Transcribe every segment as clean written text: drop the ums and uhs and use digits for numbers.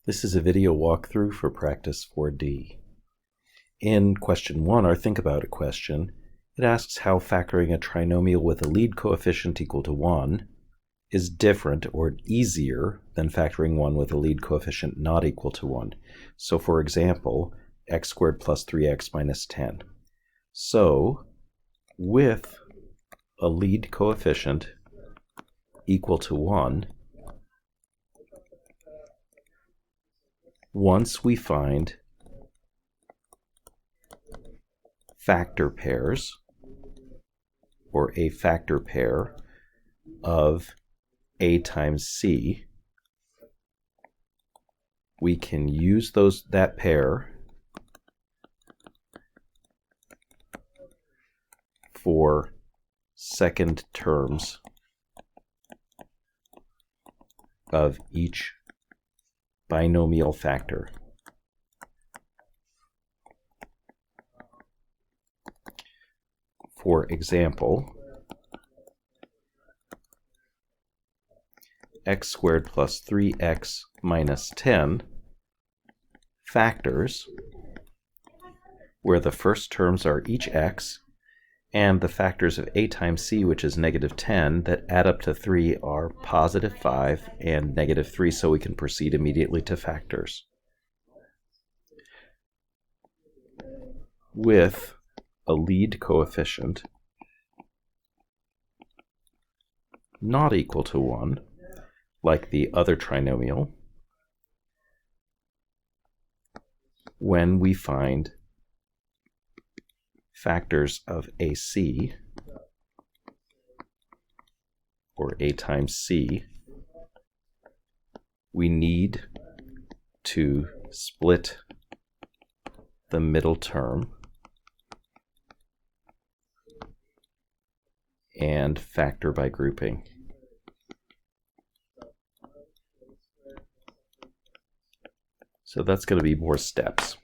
This is a video walkthrough for Practice 4D. In question 1, our Think About It question, it asks how factoring a trinomial with a lead coefficient equal to 1 is different or easier than factoring one with a lead coefficient not equal to 1. So for example, x squared plus 3x minus 10. So with a lead coefficient equal to 1, once we find factor pairs, or a factor pair of a times c, we can use that pair for second terms of each binomial factor. For example, x squared plus 3x minus 10 factors where the first terms are each x and the factors of a times c, which is negative 10, that add up to 3 are positive 5 and negative 3, so we can proceed immediately to factors. With a lead coefficient not equal to 1, like the other trinomial, when we find factors of AC, or a times c, we need to split the middle term and factor by grouping. So that's going to be more steps.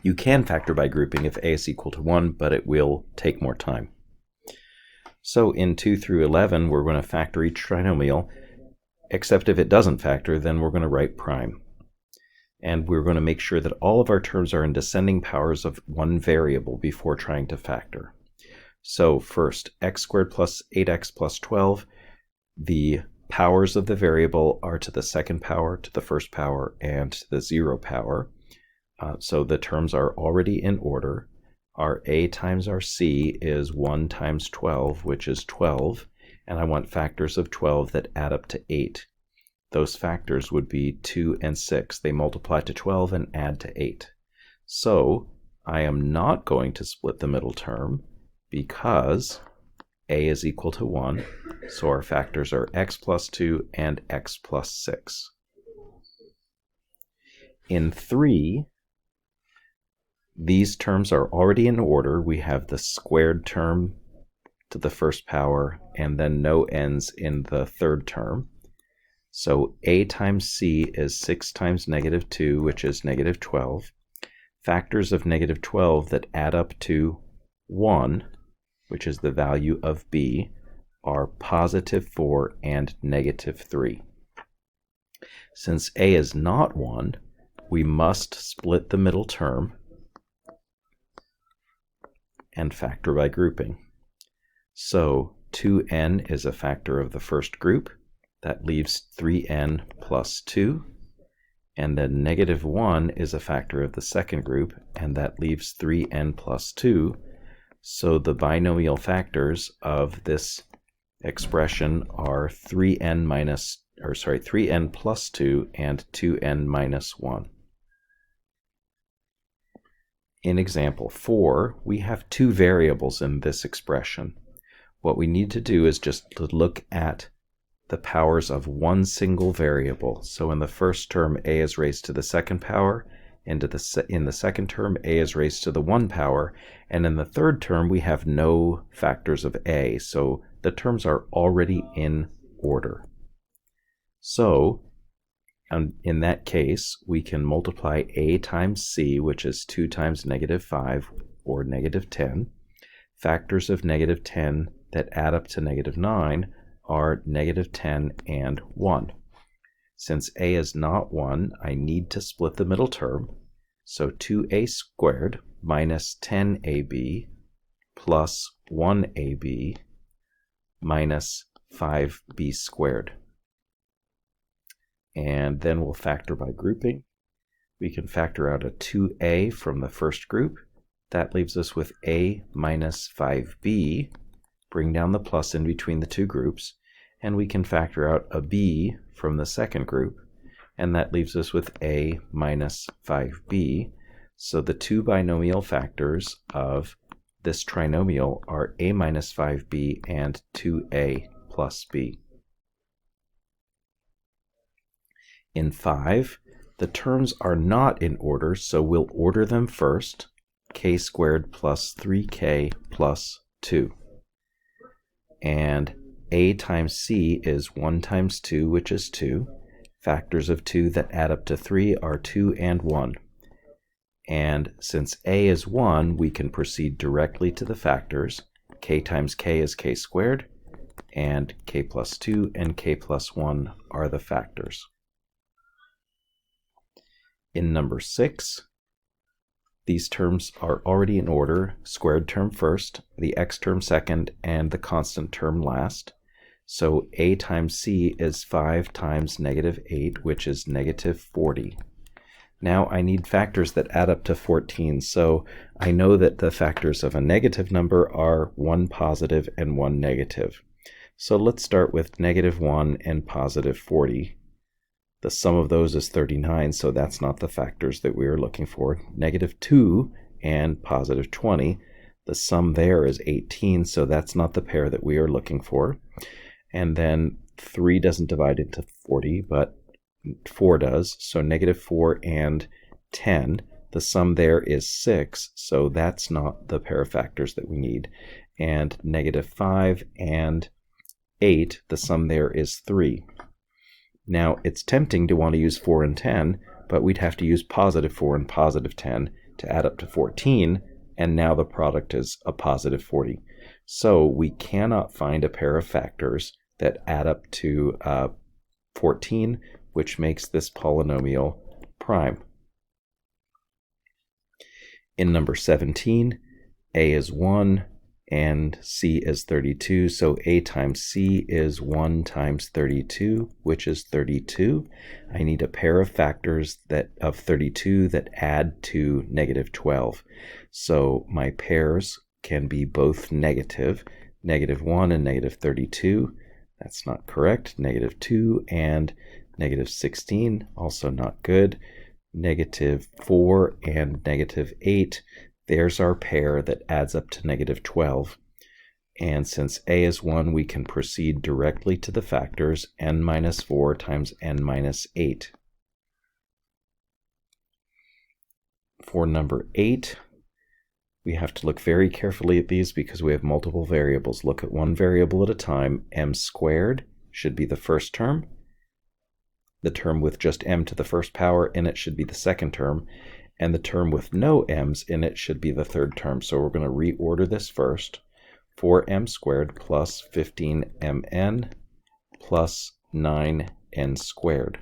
You can factor by grouping if a is equal to 1, but it will take more time. So in 2 through 11, we're going to factor each trinomial, except if it doesn't factor, then we're going to write prime. And we're going to make sure that all of our terms are in descending powers of one variable before trying to factor. So first, x squared plus 8x plus 12, the powers of the variable are to the second power, to the first power, and to the 0 power. So the terms are already in order. Our a times our c is 1 times 12, which is 12, and I want factors of 12 that add up to 8. Those factors would be 2 and 6. They multiply to 12 and add to 8. So I am not going to split the middle term because a is equal to 1, so our factors are x plus 2 and x plus 6. In 3, these terms are already in order. We have the squared term to the first power and then no n's in the third term. So a times c is 6 times negative 2, which is negative 12. Factors of negative 12 that add up to 1, which is the value of b, are positive 4 and negative 3. Since a is not 1, we must split the middle term and factor by grouping. So 2n is a factor of the first group. That leaves 3n plus 2. And then negative 1 is a factor of the second group, and that leaves 3n plus 2. So the binomial factors of this expression are 3n plus 2 and 2n minus 1. In example 4, we have two variables in this expression. What we need to do is just to look at the powers of one single variable. So in the first term, a is raised to the second power, and in the second term, a is raised to the 1 power, and in the third term, we have no factors of a, so the terms are already in order. So in that case, we can multiply a times c, which is 2 times negative 5, or negative 10. Factors of negative 10 that add up to negative 9 are negative 10 and 1. Since a is not 1, I need to split the middle term. So 2a squared minus 10ab plus 1ab minus 5b squared. And then we'll factor by grouping. We can factor out a 2a from the first group. That leaves us with a minus 5b. Bring down the plus in between the two groups. And we can factor out a b from the second group. And that leaves us with a minus 5b. So the two binomial factors of this trinomial are a minus 5b and 2a plus b. In 5, the terms are not in order, so we'll order them first. K squared plus 3k plus 2. And a times c is 1 times 2, which is 2. Factors of 2 that add up to 3 are 2 and 1. And since a is 1, we can proceed directly to the factors. K times k is k squared, and k plus 2 and k plus 1 are the factors. In number 6, these terms are already in order: squared term first, the x term second, and the constant term last. So a times c is 5 times negative 8, which is negative 40. Now I need factors that add up to 14, so I know that the factors of a negative number are 1 positive and 1 negative. So let's start with negative 1 and positive 40. The sum of those is 39, so that's not the factors that we are looking for. Negative 2 and positive 20, the sum there is 18, so that's not the pair that we are looking for. And then 3 doesn't divide into 40, but 4 does, so negative 4 and 10, the sum there is 6, so that's not the pair of factors that we need. And negative 5 and 8, the sum there is 3. Now, it's tempting to want to use 4 and 10, but we'd have to use positive 4 and positive 10 to add up to 14, and now the product is a positive 40. So we cannot find a pair of factors that add up to 14, which makes this polynomial prime. In number 17, a is 1 and c is 32, so a times c is 1 times 32, which is 32. I need a pair of factors of 32 that add to negative 12. So my pairs can be both negative, negative 1 and negative 32. That's not correct. Negative 2 and negative 16, also not good. Negative 4 and negative 8. There's our pair that adds up to negative 12. And since a is 1, we can proceed directly to the factors n minus 4 times n minus 8. For number 8, we have to look very carefully at these because we have multiple variables. Look at one variable at a time. M squared should be the first term. The term with just m to the first power in it should be the second term. And the term with no m's in it should be the third term. So we're going to reorder this first. 4m squared plus 15mn plus 9n squared.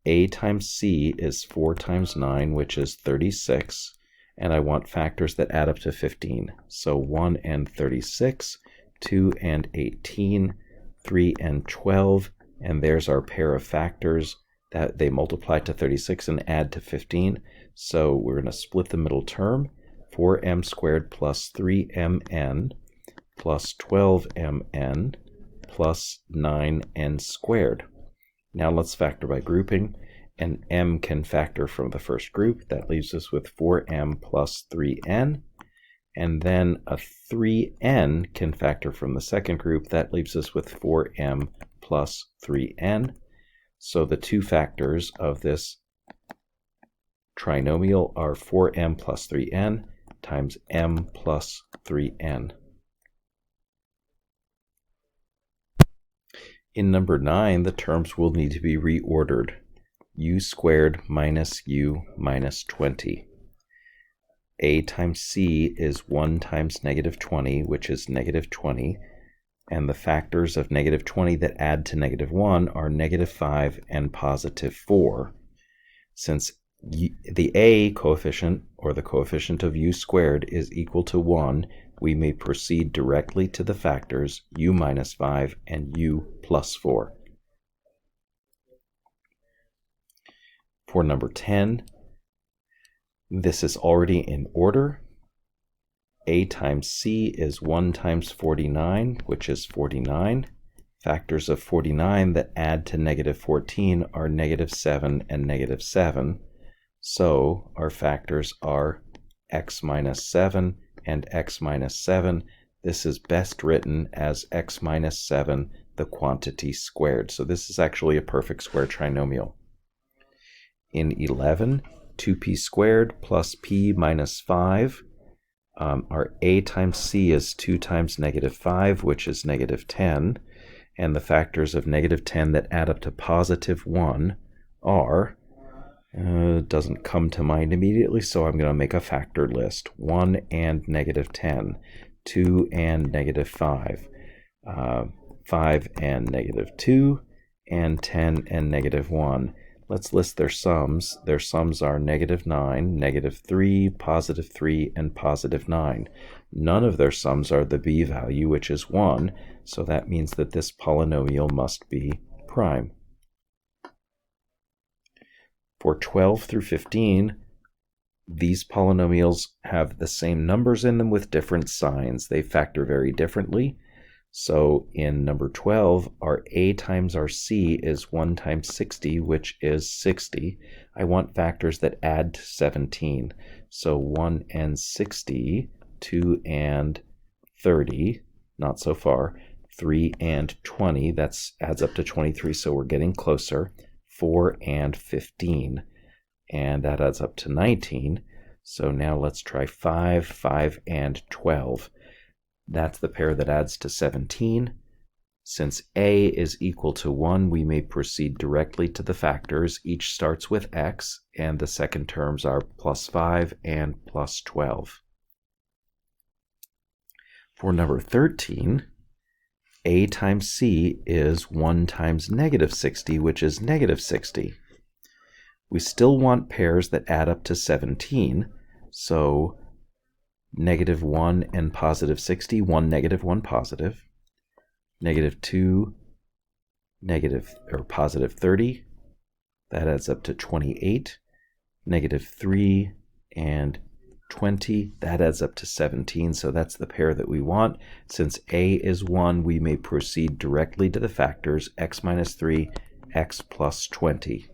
A times c is 4 times 9, which is 36. And I want factors that add up to 15. So 1 and 36, 2 and 18, 3 and 12. And there's our pair of factors that they multiply to 36 and add to 15. So we're going to split the middle term. 4m squared plus 3mn plus 12mn plus 9n squared. Now let's factor by grouping. And m can factor from the first group. That leaves us with 4m plus 3n. And then a 3n can factor from the second group. That leaves us with 4m plus 3n. So the two factors of this trinomial are 4m plus 3n times m plus 3n. In number 9, the terms will need to be reordered. U squared minus u minus 20. A times c is 1 times negative 20, which is negative 20. And the factors of negative 20 that add to negative 1 are negative 5 and positive 4. Since the a coefficient, or the coefficient of u squared, is equal to 1, we may proceed directly to the factors u minus 5 and u plus 4. For number 10, this is already in order. A times c is 1 times 49, which is 49. Factors of 49 that add to negative 14 are negative 7 and negative 7. So our factors are x minus 7 and x minus 7. This is best written as x minus 7, the quantity squared. So this is actually a perfect square trinomial. In 11, 2p squared plus p minus 5. Our a times c is 2 times negative 5, which is negative 10. And the factors of negative 10 that add up to positive 1 are, doesn't come to mind immediately, so I'm going to make a factor list. 1 and negative 10, 2 and negative 5, 5 and negative 2, and 10 and negative 1. Let's list their sums. Their sums are negative 9, negative 3, positive 3, and positive 9. None of their sums are the b value, which is 1, so that means that this polynomial must be prime. For 12 through 15, these polynomials have the same numbers in them with different signs. They factor very differently. So in number 12, our a times our c is 1 times 60, which is 60. I want factors that add to 17. So 1 and 60, 2 and 30, not so far, 3 and 20, that adds up to 23, so we're getting closer, 4 and 15, and that adds up to 19. So now let's try 5, 5, and 12. That's the pair that adds to 17. Since a is equal to 1, we may proceed directly to the factors. Each starts with x, and the second terms are plus 5 and plus 12. For number 13, a times c is 1 times negative 60, which is negative 60. We still want pairs that add up to 17, so negative 1 and positive 60, 1 negative, 1 positive. Negative 2, positive 30, that adds up to 28. Negative 3 and 20, that adds up to 17, so that's the pair that we want. Since a is 1, we may proceed directly to the factors x minus 3, x plus 20.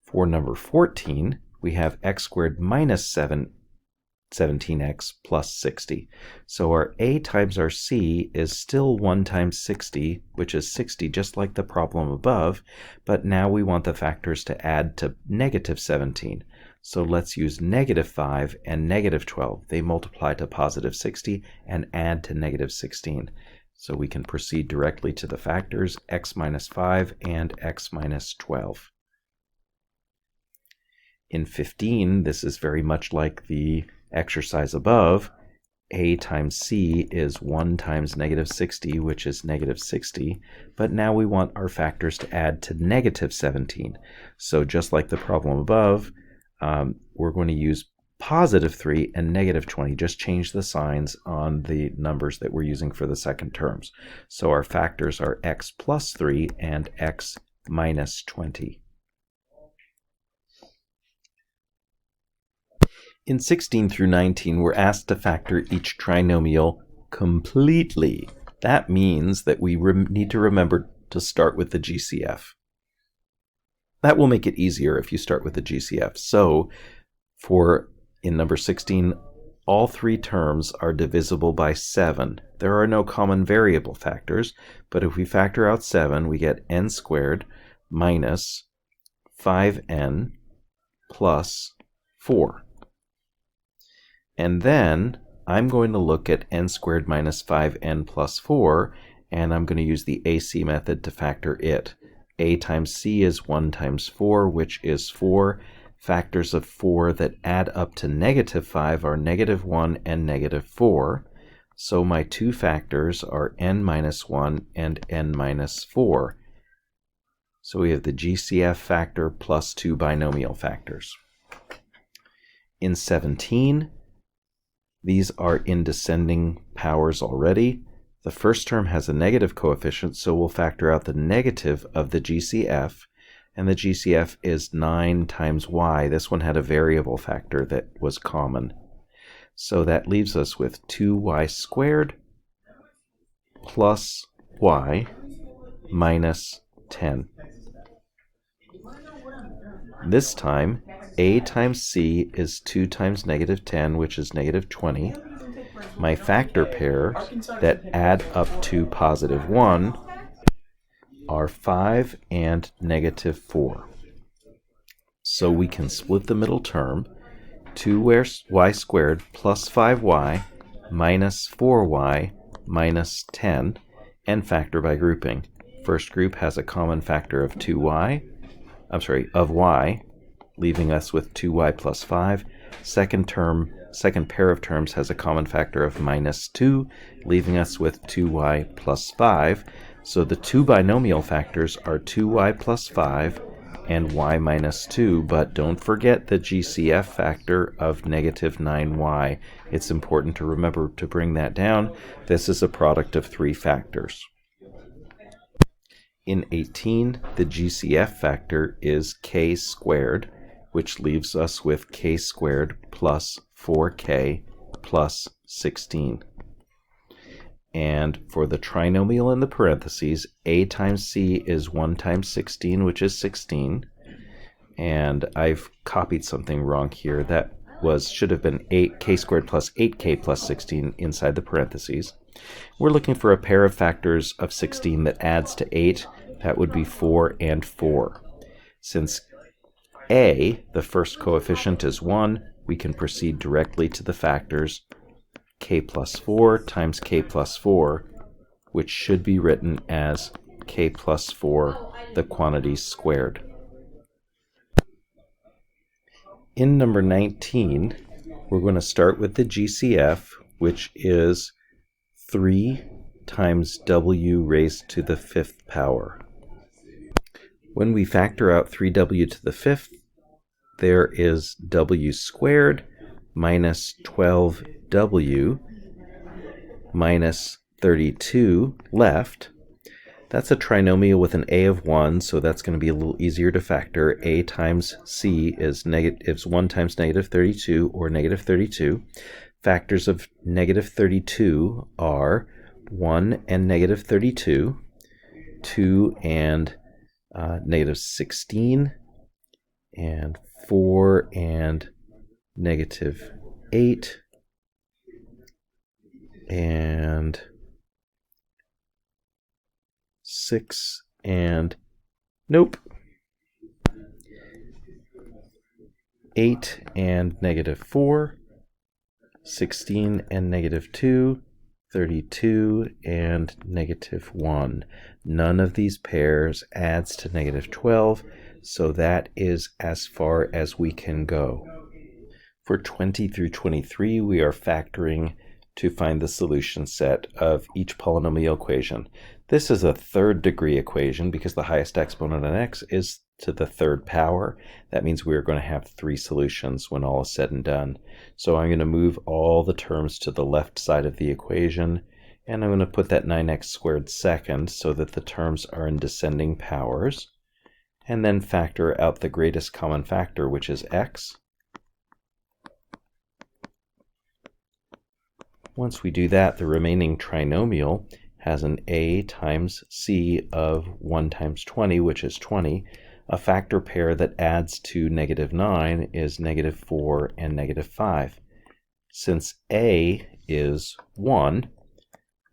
For number 14, we have x squared minus 17x plus 60. So our a times our c is still 1 times 60, which is 60, just like the problem above, but now we want the factors to add to negative 17. So let's use negative 5 and negative 12. They multiply to positive 60 and add to negative 16. So we can proceed directly to the factors x minus 5 and x minus 12. In 15, this is very much like the exercise above. A times c is 1 times negative 60, which is negative 60, but now we want our factors to add to negative 17. So just like the problem above, we're going to use positive 3 and negative 20. Just change the signs on the numbers that we're using for the second terms. So our factors are x plus 3 and x minus 20. In 16 through 19, we're asked to factor each trinomial completely. That means that we need to remember to start with the GCF. That will make it easier if you start with the GCF. So in number 16, all three terms are divisible by 7. There are no common variable factors, but if we factor out 7, we get n squared minus 5n plus 4. And then I'm going to look at n squared minus 5n plus 4, and I'm going to use the AC method to factor it. A times c is 1 times 4, which is 4. Factors of 4 that add up to negative 5 are negative 1 and negative 4. So my two factors are n minus 1 and n minus 4. So we have the GCF factor plus two binomial factors. In 17, these are in descending powers already. The first term has a negative coefficient, so we'll factor out the negative of the GCF, and the GCF is 9 times y. This one had a variable factor that was common. So that leaves us with 2y squared plus y minus 10. This time, a times c is 2 times negative 10, which is negative 20. My factor pairs that add up to positive 1 are 5 and negative 4. So we can split the middle term, 2y squared plus 5y minus 4y minus 10, and factor by grouping. First group has a common factor of of y, leaving us with 2y plus 5. Second pair of terms has a common factor of minus 2, leaving us with 2y plus 5. So the two binomial factors are 2y plus 5 and y minus 2, but don't forget the GCF factor of negative 9y. It's important to remember to bring that down. This is a product of three factors. In 18, the GCF factor is k squared, which leaves us with k squared plus 4k plus 16. And for the trinomial in the parentheses, a times c is 1 times 16, which is 16. And I've copied something wrong here. That should have been 8k squared plus 8k plus 16 inside the parentheses. We're looking for a pair of factors of 16 that adds to 8. That would be 4 and 4. Since a, the first coefficient, is 1, we can proceed directly to the factors k plus 4 times k plus 4, which should be written as k plus 4, the quantities squared. In number 19, we're going to start with the GCF, which is 3 times w raised to the 5th power. When we factor out 3w to the 5th, there is w squared minus 12w minus 32 left. That's a trinomial with an a of 1, so that's going to be a little easier to factor. A times c is 1 times negative 32, or negative 32. Factors of negative 32 are 1 and negative 32, 2 and negative 16, and 4 and negative 8, and 6 and 8 and negative 4, 16 and negative 2, 32 and negative 1. None of these pairs adds to negative 12, so that is as far as we can go. For 20 through 23, we are factoring to find the solution set of each polynomial equation. This is a third degree equation because the highest exponent on x is to the third power. That means we're going to have 3 solutions when all is said and done. So I'm going to move all the terms to the left side of the equation, and I'm going to put that 9x squared second so that the terms are in descending powers, and then factor out the greatest common factor, which is x. Once we do that, the remaining trinomial has an a times c of 1 times 20, which is 20. A factor pair that adds to negative 9 is negative 4 and negative 5. Since a is 1,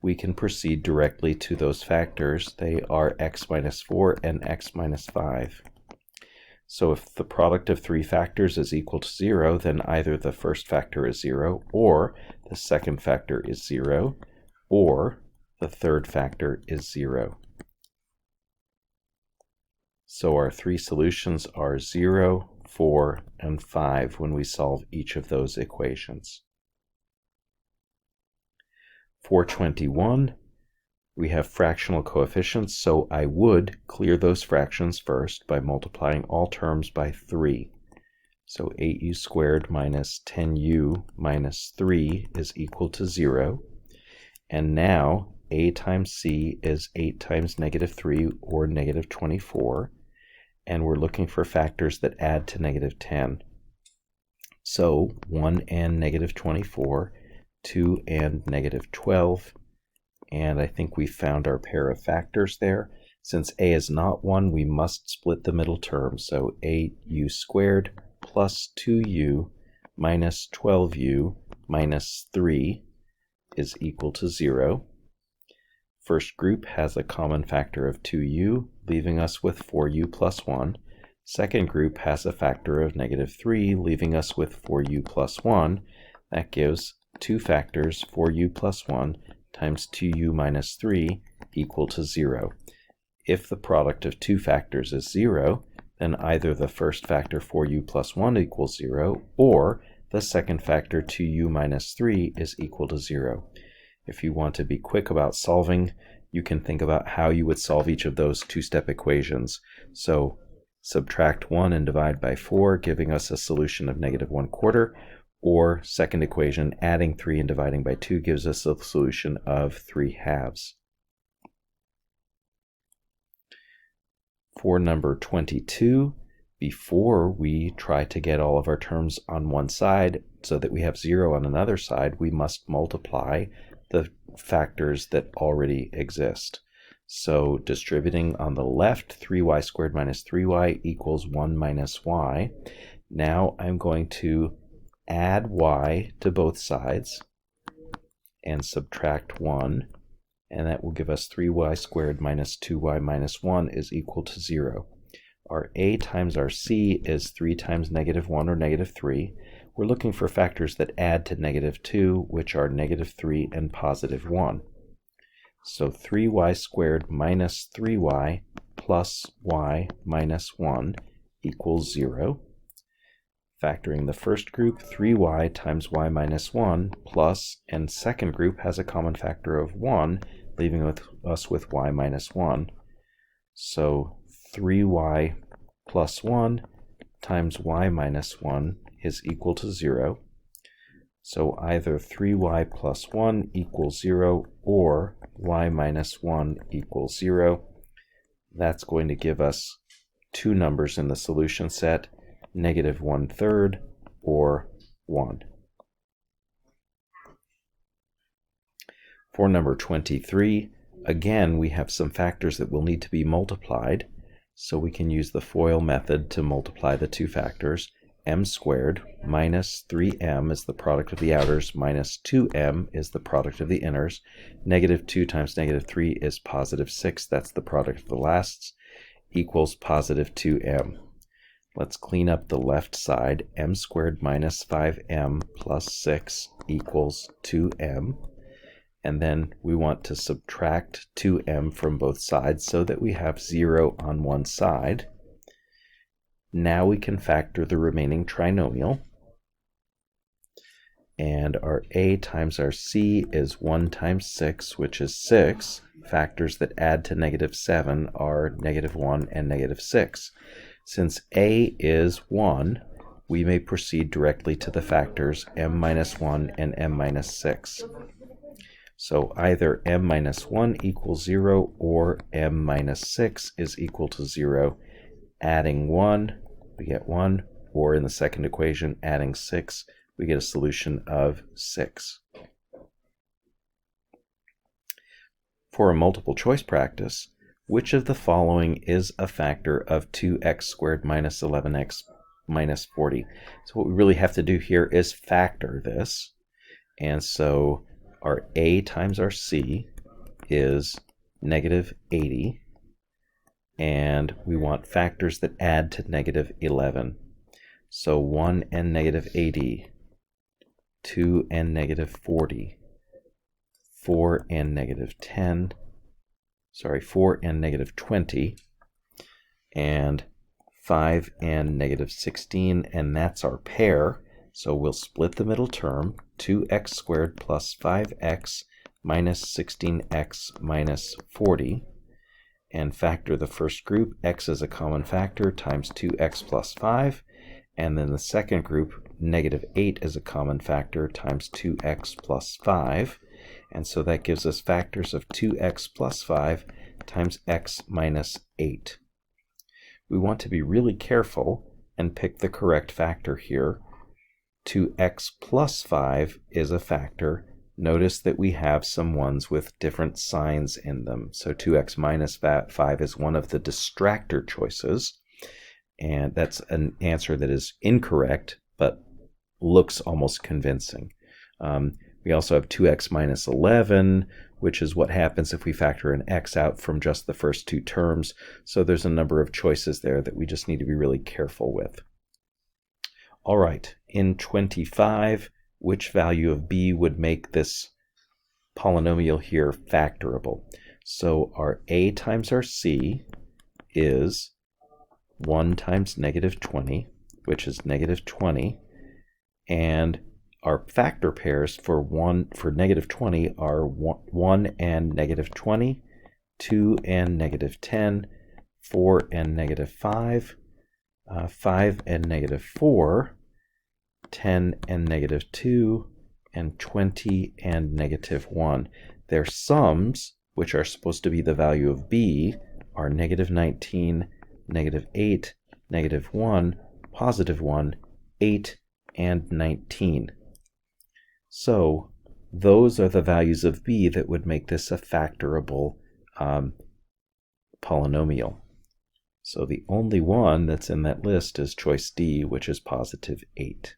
we can proceed directly to those factors. They are x minus 4 and x minus 5. So if the product of 3 factors is equal to 0, then either the first factor is 0, or the second factor is 0, or the third factor is 0. So our 3 solutions are 0, 4, and 5 when we solve each of those equations. 421, we have fractional coefficients, so I would clear those fractions first by multiplying all terms by 3. So 8u squared minus 10u minus 3 is equal to 0. And now a times c is 8 times negative 3, or negative 24. And we're looking for factors that add to negative 10. So 1 and negative 24, 2 and negative 12. And I think we found our pair of factors there. Since a is not 1, we must split the middle term. So 8u squared plus 2u minus 12u minus 3 is equal to 0. First group has a common factor of 2u, leaving us with 4u plus 1. Second group has a factor of negative 3, leaving us with 4u plus 1. That gives two factors, 4u plus 1 times 2u minus 3 equal to 0. If the product of two factors is 0, then either the first factor 4u plus 1 equals 0, or the second factor 2u minus 3 is equal to 0. If you want to be quick about solving, you can think about how you would solve each of those two-step equations. So subtract 1 and divide by 4, giving us a solution of negative 1/4, or second equation, adding 3 and dividing by 2 gives us a solution of 3/2. For number 22, before we try to get all of our terms on one side so that we have 0 on another side, we must multiply the factors that already exist. So distributing on the left, 3y squared minus 3y equals 1 minus y. Now I'm going to add y to both sides and subtract 1. And that will give us 3y squared minus 2y minus 1 is equal to 0. Our a times our c is 3 times negative 1, or negative 3. We're looking for factors that add to negative 2, which are negative 3 and positive 1. So 3y squared minus 3y plus y minus 1 equals 0. Factoring the first group, 3y times y minus 1 plus, and second group has a common factor of 1, leaving us with y minus 1. So 3y plus 1 times y minus 1 is equal to 0. So either 3y plus 1 equals 0, or y minus 1 equals 0. That's going to give us two numbers in the solution set, negative 1/3 or 1. For number 23, again, we have some factors that will need to be multiplied, so we can use the FOIL method to multiply the two factors. M squared minus 3m is the product of the outers, minus 2m is the product of the inners. Negative 2 times negative 3 is positive 6, that's the product of the lasts, equals positive 2m. Let's clean up the left side. M squared minus 5m plus 6 equals 2m. And then we want to subtract 2m from both sides so that we have 0 on one side. Now we can factor the remaining trinomial. And our a times our c is 1 times 6, which is 6. Factors that add to negative 7 are negative 1 and negative 6. Since a is 1, we may proceed directly to the factors m minus 1 and m minus 6. So either m minus 1 equals 0, or m minus 6 is equal to 0. Adding 1, we get 1, or in the second equation, adding 6, we get a solution of 6. For a multiple choice practice, which of the following is a factor of 2x squared minus 11x minus 40? So what we really have to do here is factor this. And so our a times our c is negative 80. And we want factors that add to negative 11. So 1 and negative 80, 2 and negative 40, 4 and negative 10, 4 and negative 20, and 5 and negative 16, and that's our pair. So we'll split the middle term, 2x squared plus 5x minus 16x minus 40, and factor the first group, x is a common factor, times 2x plus 5, and then the second group, negative 8 is a common factor, times 2x plus 5, and so that gives us factors of 2x plus 5 times x minus 8. We want to be really careful and pick the correct factor here. 2x plus 5 is a factor. Notice that we have some ones with different signs in them. So 2x minus 5 is one of the distractor choices, and that's an answer that is incorrect but looks almost convincing. We also have 2x minus 11, which is what happens if we factor an x out from just the first two terms. So there's a number of choices there that we just need to be really careful with. All right, in 25, which value of b would make this polynomial here factorable? So our a times our c is 1 times negative 20, which is negative 20, and our factor pairs for negative 20 are 1 and negative 20, 2 and negative 10, 4 and negative 5, 5 and negative 4, 10 and negative 2, and 20 and negative 1. Their sums, which are supposed to be the value of b, are negative 19, negative 8, negative 1, positive 1, 8, and 19. So those are the values of b that would make this a factorable polynomial. So the only one that's in that list is choice D, which is positive 8.